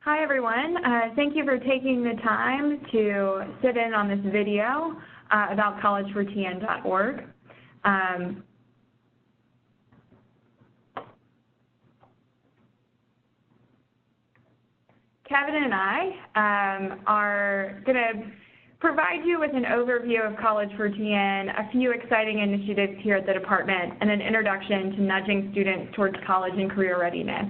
Hi everyone, thank you for taking the time to sit in on this video about collegefortn.org. Kevin and I are going to provide you with an overview of College for TN, a few exciting initiatives here at the department, and an introduction to nudging students towards college and career readiness.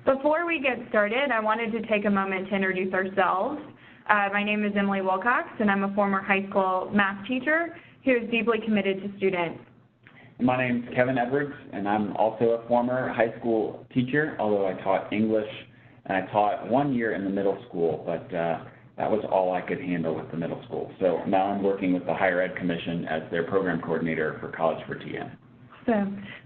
Before we get started, I wanted to take a moment to introduce ourselves. My name is Emily Wilcox, and I'm a former high school math teacher who is deeply committed to students. My name is Kevin Edwards, and I'm also a former high school teacher, although I taught English, and I taught 1 year in the middle school, but that was all I could handle with the middle school. So now I'm working with the Higher Ed Commission as their program coordinator for College for TN. So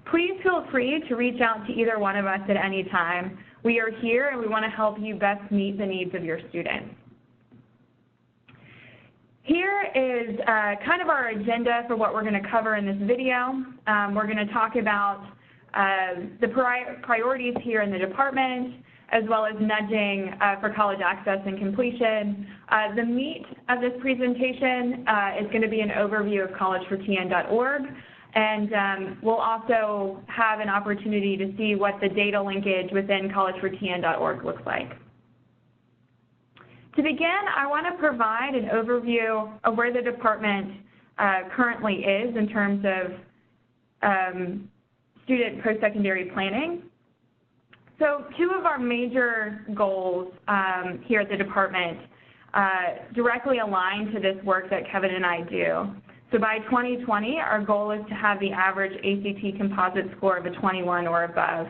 please feel free to reach out to either one of us at any time. We are here and we want to help you best meet the needs of your students. Here is kind of our agenda for what we're going to cover in this video. We're going to talk about the priorities here in the department, as well as nudging for college access and completion. The meat of this presentation is going to be an overview of collegefortn.org. And we'll also have an opportunity to see what the data linkage within collegefortn.org looks like. To begin, I want to provide an overview of where the department currently is in terms of student post-secondary planning. So two of our major goals here at the department directly align to this work that Kevin and I do. So by 2020, our goal is to have the average ACT composite score of a 21 or above.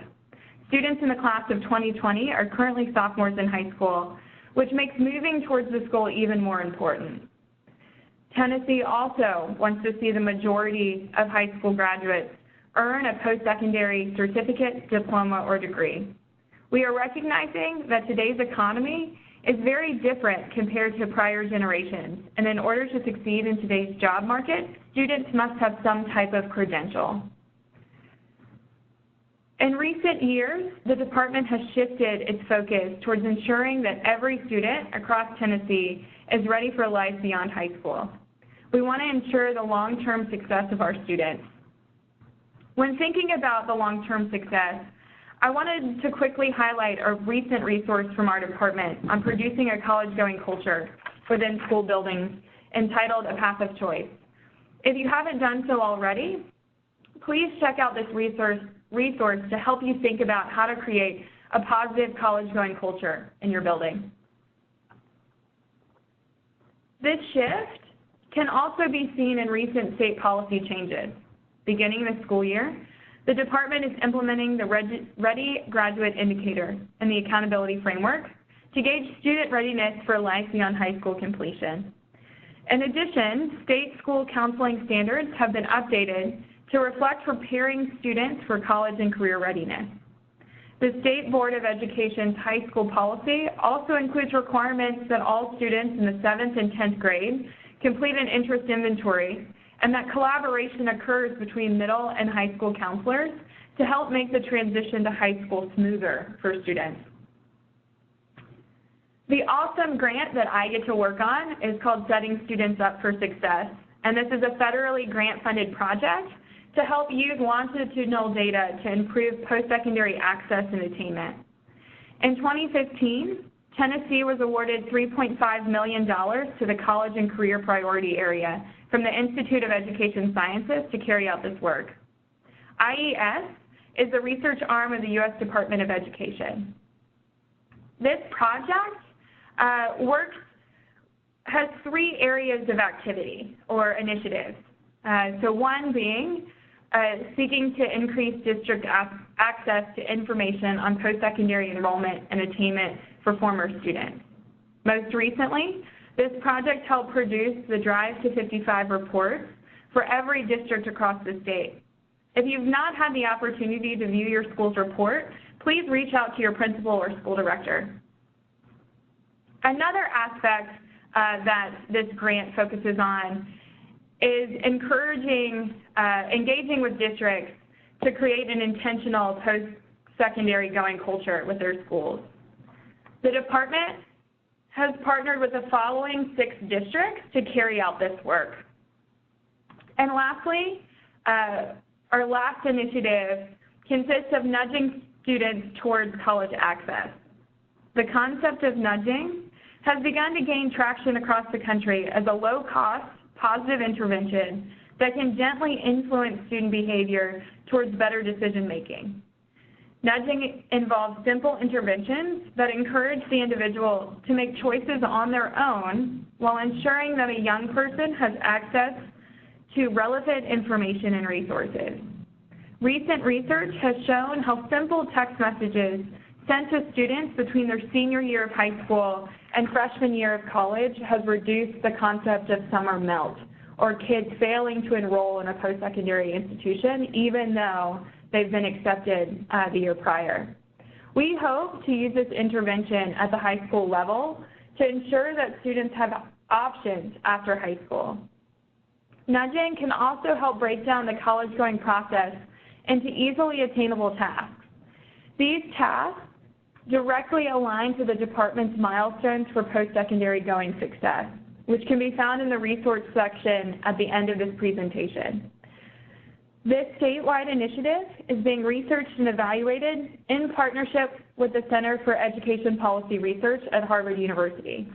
Students in the class of 2020 are currently sophomores in high school, which makes moving towards this goal even more important. Tennessee also wants to see the majority of high school graduates earn a post-secondary certificate, diploma, or degree. We are recognizing that today's economy is very different compared to prior generations, and in order to succeed in today's job market, students must have some type of credential. In recent years, the department has shifted its focus towards ensuring that every student across Tennessee is ready for life beyond high school. We want to ensure the long-term success of our students. When thinking about the long-term success, I wanted to quickly highlight a recent resource from our department on producing a college-going culture within school buildings entitled A Path of Choice. If you haven't done so already, please check out this resource to help you think about how to create a positive college-going culture in your building. This shift can also be seen in recent state policy changes. Beginning this school year, the department is implementing the Ready Graduate Indicator and the Accountability Framework to gauge student readiness for life beyond high school completion. In addition, state school counseling standards have been updated to reflect preparing students for college and career readiness. The State Board of Education's high school policy also includes requirements that all students in the 7th and 10th grade complete an interest inventory, and that collaboration occurs between middle and high school counselors to help make the transition to high school smoother for students. The awesome grant that I get to work on is called Setting Students Up for Success, and this is a federally grant-funded project to help use longitudinal data to improve post-secondary access and attainment. In 2015, Tennessee was awarded $3.5 million to the College and Career Priority Area from the Institute of Education Sciences to carry out this work. IES is the research arm of the U.S. Department of Education. This project has 3 areas of activity or initiatives. So one being seeking to increase district access to information on post-secondary enrollment and attainment for former students. Most recently, this project helped produce the Drive to 55 reports for every district across the state. If you've not had the opportunity to view your school's report, please reach out to your principal or school director. Another aspect that this grant focuses on is engaging with districts to create an intentional post-secondary going culture with their schools. The department has partnered with the following 6 districts to carry out this work. And lastly, our last initiative consists of nudging students towards college access. The concept of nudging has begun to gain traction across the country as a low-cost, positive intervention that can gently influence student behavior towards better decision-making. Nudging involves simple interventions that encourage the individual to make choices on their own while ensuring that a young person has access to relevant information and resources. Recent research has shown how simple text messages sent to students between their senior year of high school and freshman year of college has reduced the concept of summer melt, or kids failing to enroll in a post-secondary institution even though they've been accepted the year prior. We hope to use this intervention at the high school level to ensure that students have options after high school. Nudging can also help break down the college-going process into easily attainable tasks. These tasks directly align to the department's milestones for post-secondary going success, which can be found in the resource section at the end of this presentation. This statewide initiative is being researched and evaluated in partnership with the Center for Education Policy Research at Harvard University.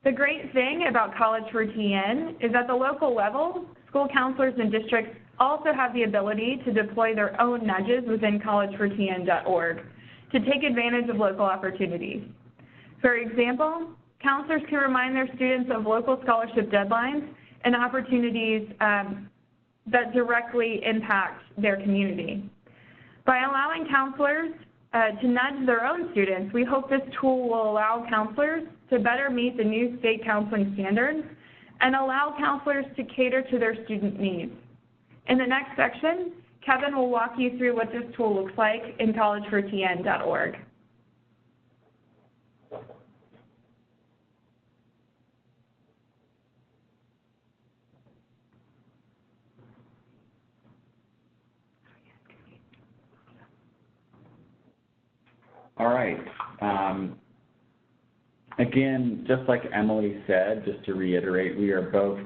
The great thing about College for TN is at the local level, school counselors and districts also have the ability to deploy their own nudges within collegefortn.org to take advantage of local opportunities. For example, counselors can remind their students of local scholarship deadlines and opportunities that directly impact their community. By allowing counselors to nudge their own students, we hope this tool will allow counselors to better meet the new state counseling standards and allow counselors to cater to their student needs. In the next section, Kevin will walk you through what this tool looks like in collegefortn.org. All right. Again, just like Emily said, just to reiterate, we are both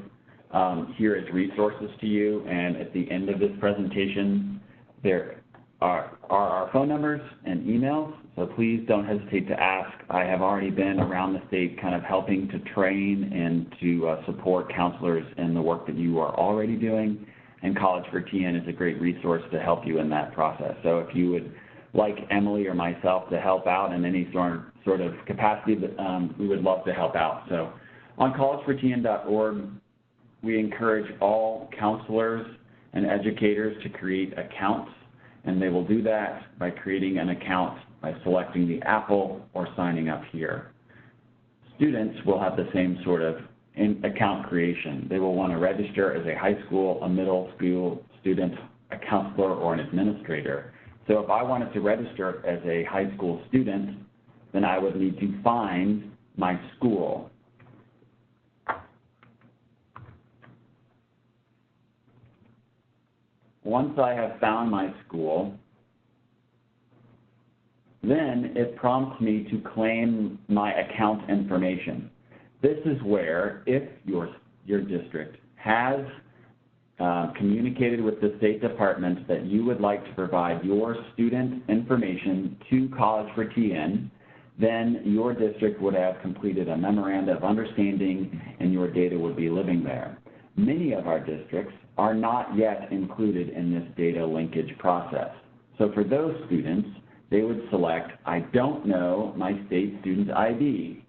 here as resources to you, and at the end of this presentation, there are our phone numbers and emails, so please don't hesitate to ask. I have already been around the state kind of helping to train and to support counselors in the work that you are already doing, and College for TN is a great resource to help you in that process. So if you would like Emily or myself to help out in any sort of capacity, we would love to help out. So on collegefortn.org, we encourage all counselors and educators to create accounts, and they will do that by creating an account by selecting the Apple or signing up here. Students will have the same sort of account creation. They will want to register as a high school, a middle school student, a counselor, or an administrator. So if I wanted to register as a high school student, then I would need to find my school. Once I have found my school, then it prompts me to claim my account information. This is where, if your district has communicated with the State Department that you would like to provide your student information to College for TN, then your district would have completed a memorandum of understanding and your data would be living there. Many of our districts are not yet included in this data linkage process. So for those students, they would select, I don't know my state student ID.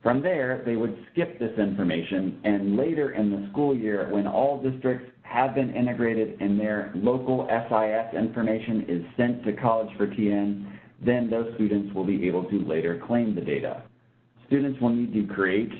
From there, they would skip this information, and later in the school year, when all districts have been integrated and their local SIS information is sent to College for TN, then those students will be able to later claim the data. Students will need to create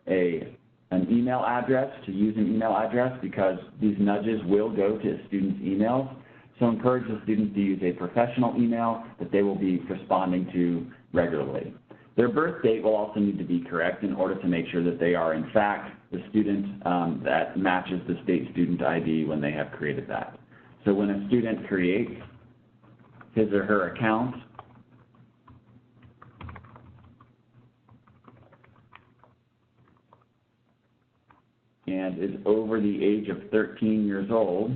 an email address, to use an email address, because these nudges will go to students' emails. So encourage the students to use a professional email that they will be responding to regularly. Their birth date will also need to be correct in order to make sure that they are, in fact, the student that matches the state student ID when they have created that. So when a student creates his or her account, and is over the age of 13 years old,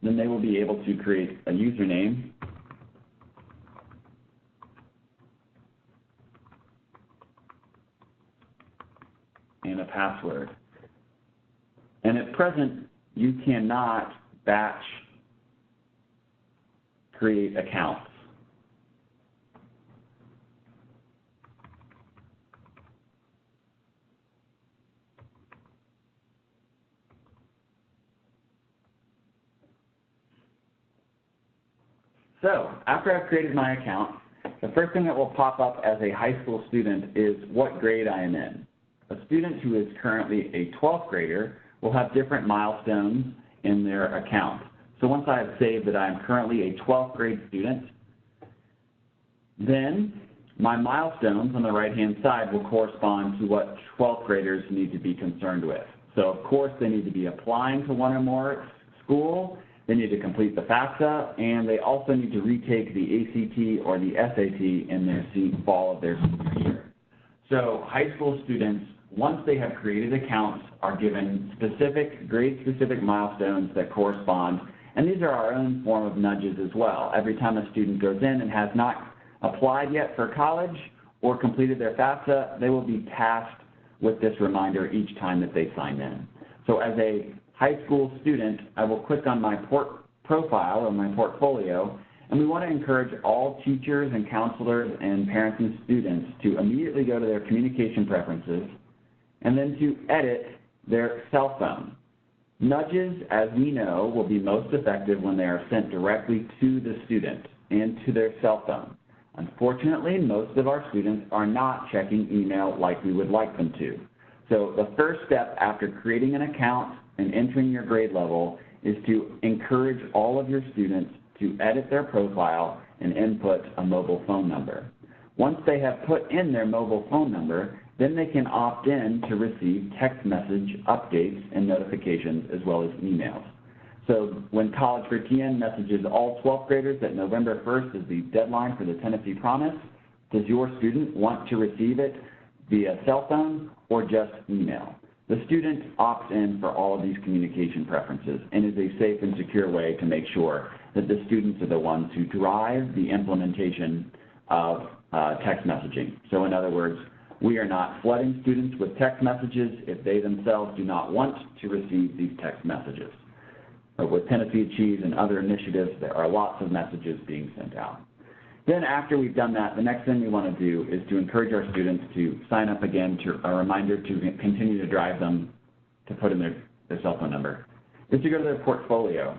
then they will be able to create a username and a password. And at present, you cannot batch create accounts. So, after I've created my account, the first thing that will pop up as a high school student is what grade I am in. A student who is currently a 12th grader will have different milestones in their account. So once I have saved that I am currently a 12th grade student, then my milestones on the right-hand side will correspond to what 12th graders need to be concerned with. So of course they need to be applying to one or more schools, they need to complete the FAFSA, and they also need to retake the ACT or the SAT in their fall of their school year. So high school students, once they have created accounts, are given specific, grade-specific milestones that correspond, and these are our own form of nudges as well. Every time a student goes in and has not applied yet for college or completed their FAFSA, they will be tasked with this reminder each time that they sign in. So as a high school student, I will click on my profile or my portfolio, and we want to encourage all teachers and counselors and parents and students to immediately go to their communication preferences and then to edit their cell phone. Nudges, as we know, will be most effective when they are sent directly to the student and to their cell phone. Unfortunately, most of our students are not checking email like we would like them to. So the first step after creating an account and entering your grade level is to encourage all of your students to edit their profile and input a mobile phone number. Once they have put in their mobile phone number, then they can opt in to receive text message updates and notifications as well as emails. So when College for TN messages all 12th graders that November 1st is the deadline for the Tennessee Promise, does your student want to receive it via cell phone or just email? The student opts in for all of these communication preferences and is a safe and secure way to make sure that the students are the ones who drive the implementation of text messaging. So in other words, we are not flooding students with text messages if they themselves do not want to receive these text messages. But with Tennessee Achieves and other initiatives, there are lots of messages being sent out. Then after we've done that, the next thing we want to do is to encourage our students to sign up again to a reminder to continue to drive them to put in their cell phone number, is to go to their portfolio.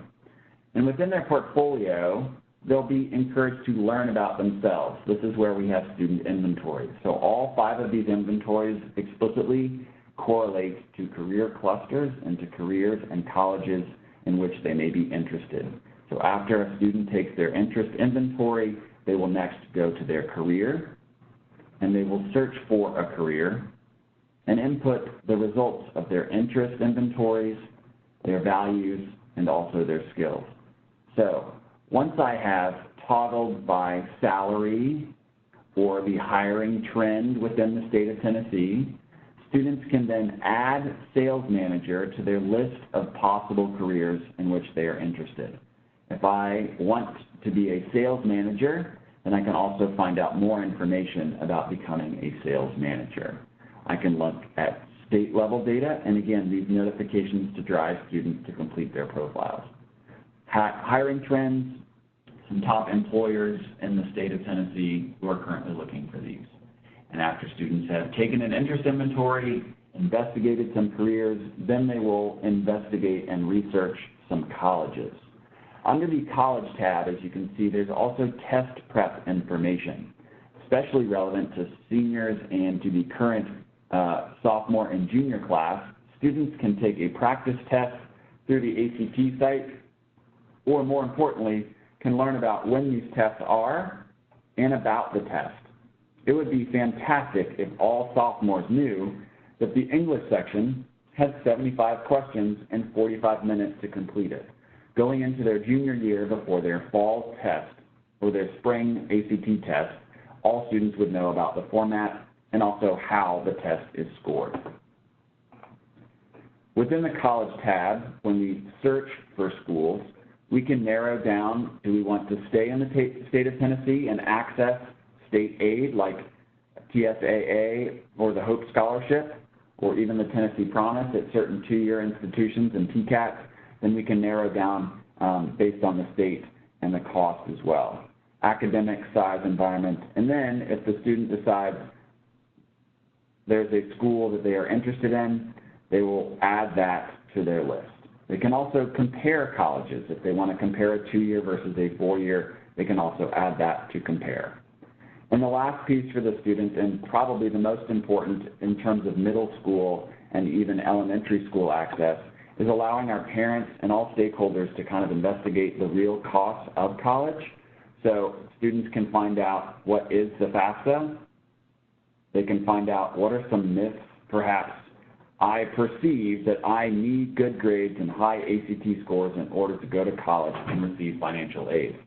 And within their portfolio, they'll be encouraged to learn about themselves. This is where we have student inventories. So all 5 of these inventories explicitly correlate to career clusters and to careers and colleges in which they may be interested. So after a student takes their interest inventory, they will next go to their career, and they will search for a career and input the results of their interest inventories, their values, and also their skills. So once I have toggled by salary or the hiring trend within the state of Tennessee, students can then add sales manager to their list of possible careers in which they are interested. If I want to be a sales manager, then I can also find out more information about becoming a sales manager. I can look at state level data, and again, these notifications to drive students to complete their profiles. Hiring trends, some top employers in the state of Tennessee who are currently looking for these. And after students have taken an interest inventory, investigated some careers, then they will investigate and research some colleges. Under the College tab, as you can see, there's also test prep information, especially relevant to seniors and to the current sophomore and junior class. Students can take a practice test through the ACT site, or more importantly, can learn about when these tests are and about the test. It would be fantastic if all sophomores knew that the English section had 75 questions and 45 minutes to complete it. Going into their junior year before their fall test or their spring ACT test, all students would know about the format and also how the test is scored. Within the college tab, when we search for schools, we can narrow down, do we want to stay in the state of Tennessee and access state aid like TSAA or the Hope Scholarship, or even the Tennessee Promise at certain two-year institutions and TCATs, then we can narrow down based on the state and the cost as well. Academic, size, environment, and then if the student decides there's a school that they are interested in, they will add that to their list. They can also compare colleges. If they want to compare a two-year versus a four-year, they can also add that to compare. And the last piece for the student, and probably the most important in terms of middle school and even elementary school access, is allowing our parents and all stakeholders to kind of investigate the real costs of college. So students can find out what is the FAFSA. They can find out what are some myths, perhaps. I perceive that I need good grades and high ACT scores in order to go to college and receive financial aid.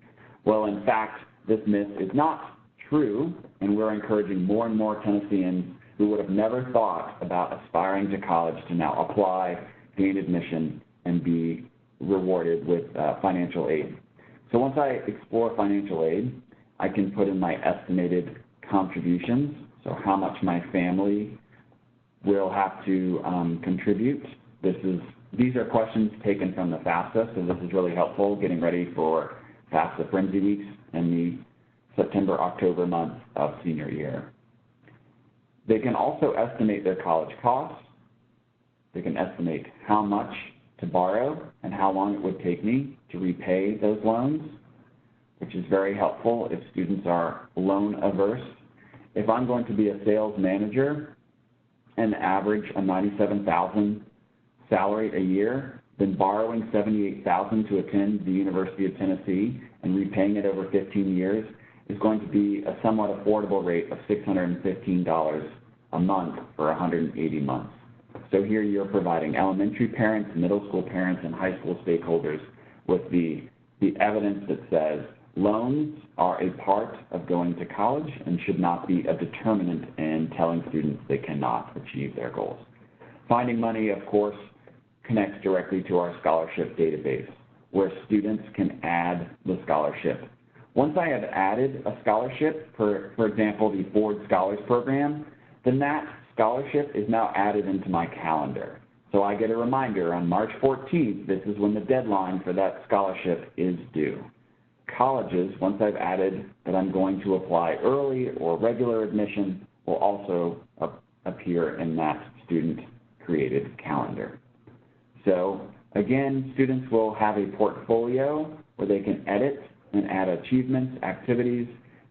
Well, in fact, this myth is not true, and we're encouraging more and more Tennesseans who would have never thought about aspiring to college to now apply, gain admission, and be rewarded with financial aid. So once I explore financial aid, I can put in my estimated contributions, so how much my family will have to contribute. These are questions taken from the FAFSA, so this is really helpful getting ready for FAFSA Frenzy Weeks in the September-October month of senior year. They can also estimate their college costs. They can estimate how much to borrow and how long it would take me to repay those loans, which is very helpful if students are loan averse. If I'm going to be a sales manager and average a $97,000 salary a year, then borrowing $78,000 to attend the University of Tennessee and repaying it over 15 years is going to be a somewhat affordable rate of $615 a month for 180 months. So here you're providing elementary parents, middle school parents, and high school stakeholders with the evidence that says loans are a part of going to college and should not be a determinant in telling students they cannot achieve their goals. Finding money, of course, connects directly to our scholarship database, where students can add the scholarship. Once I have added a scholarship, for example, the Ford Scholars Program, then that scholarship is now added into my calendar. So I get a reminder on March 14th, this is when the deadline for that scholarship is due. Colleges, once I've added that I'm going to apply early or regular admission, will also appear in that student-created calendar. So again, students will have a portfolio where they can edit and add achievements, activities,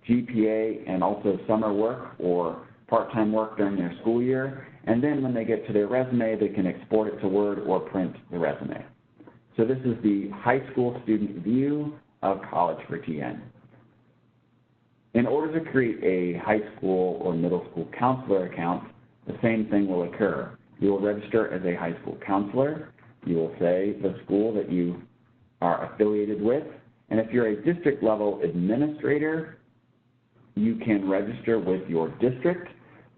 GPA, and also summer work or part-time work during their school year. And then when they get to their resume, they can export it to Word or print the resume. So this is the high school student view of College for TN. In order to create a high school or middle school counselor account, the same thing will occur. You will register as a high school counselor. You will say the school that you are affiliated with. And if you're a district level administrator, you can register with your district,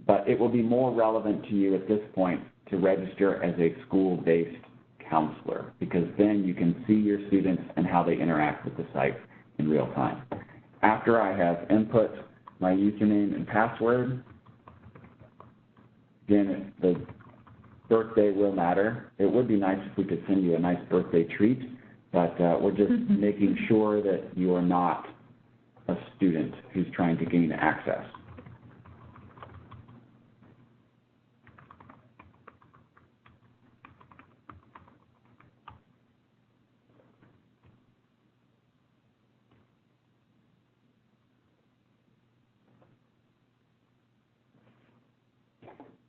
but it will be more relevant to you at this point to register as a school-based counselor, because then you can see your students and how they interact with the site in real time. After I have input my username and password, again, the birthday will matter. It would be nice if we could send you a nice birthday treat, but we're just making sure that you are not a student who's trying to gain access.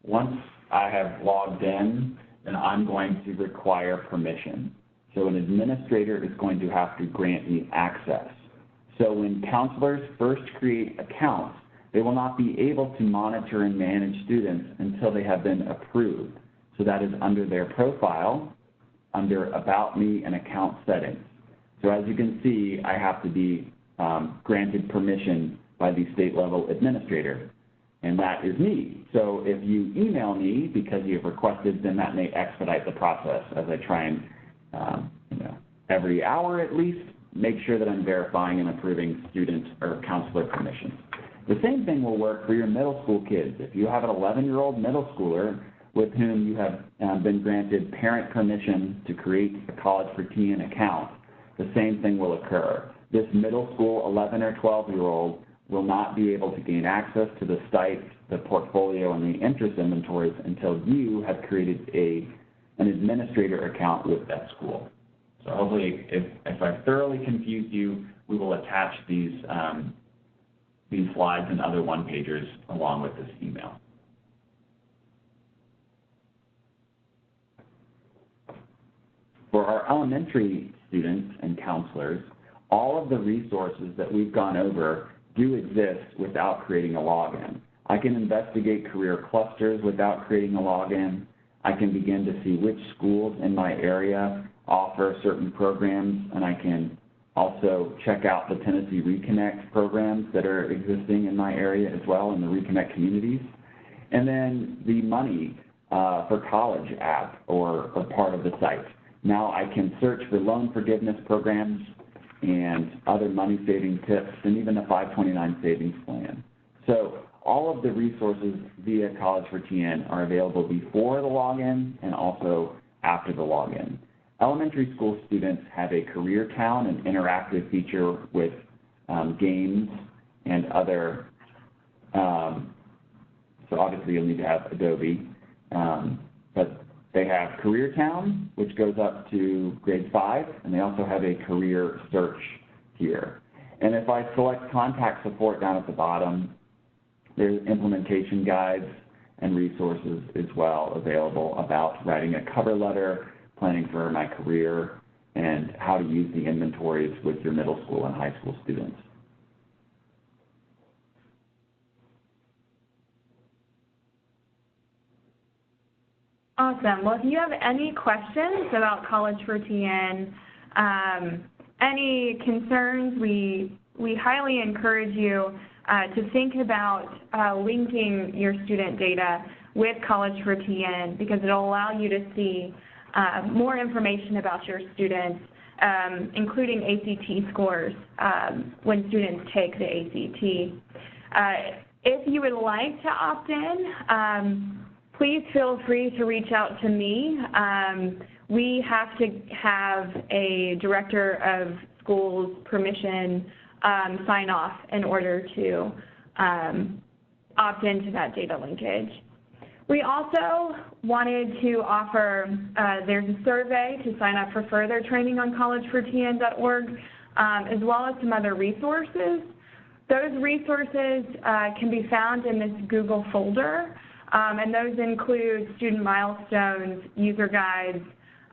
Once I have logged in, then I'm going to require permission. So an administrator is going to have to grant me access. So when counselors first create accounts, they will not be able to monitor and manage students until they have been approved. So that is under their profile, under About Me and Account Settings. So as you can see, I have to be granted permission by the state level administrator. and that is me. So if you email me because you've requested, then that may expedite the process as I try and, every hour at least, make sure that I'm verifying and approving student or counselor permissions. The same thing will work for your middle school kids. If you have an 11-year-old middle schooler with whom you have been granted parent permission to create a College for TN account, the same thing will occur. This middle school 11 or 12-year-old will not be able to gain access to the site, the portfolio, and the interest inventories until you have created an administrator account with that school. So hopefully, if I've thoroughly confused you, we will attach these slides and other one-pagers along with this email. For our elementary students and counselors, all of the resources that we've gone over do exist without creating a login. I can investigate career clusters without creating a login. I can begin to see which schools in my area offer certain programs, and I can also check out the Tennessee Reconnect programs that are existing in my area as well in the Reconnect communities. And then the Money for College app or part of the site. Now I can search for loan forgiveness programs and other money saving tips and even a 529 savings plan. So all of the resources via College for TN are available before the login and also after the login. Elementary school students have a Career Town, an interactive feature with games and other, so obviously you'll need to have Adobe, but they have Career Town, which goes up to grade 5, and they also have a career search here. And if I select contact support down at the bottom, there's implementation guides and resources as well available about writing a cover letter, planning for my career, and how to use the inventories with your middle school and high school students. Awesome. Well, if you have any questions about College for TN, any concerns, we highly encourage you to think about linking your student data with College for TN because it will allow you to see more information about your students, including ACT scores when students take the ACT. If you would like to opt in, please feel free to reach out to me. We have to have a director of schools permission sign off in order to opt into that data linkage. We also wanted to offer, there's a survey to sign up for further training on collegefortn.org, as well as some other resources. Those resources can be found in this Google folder, and those include student milestones, user guides,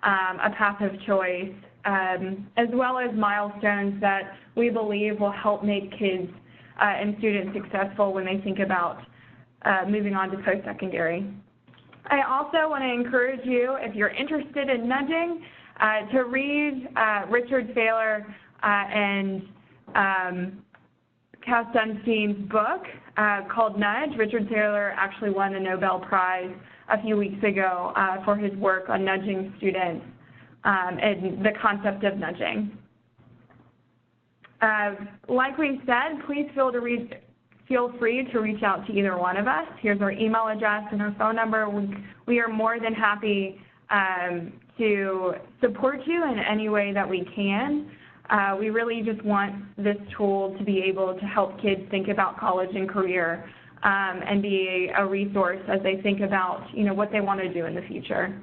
a path of choice, as well as milestones that we believe will help make kids and students successful when they think about moving on to post-secondary. I also want to encourage you, if you're interested in nudging, to read Richard Thaler and Cass Dunstein's book called Nudge. Richard Thaler actually won a Nobel Prize a few weeks ago for his work on nudging students and the concept of nudging. Like we said, please feel free to reach out to either one of us. Here's our email address and our phone number. We are more than happy to support you in any way that we can. We really just want this tool to be able to help kids think about college and career and be a resource as they think about what they want to do in the future.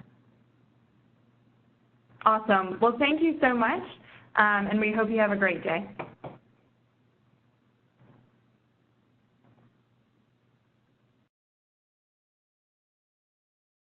Awesome. Well, thank you so much, and we hope you have a great day.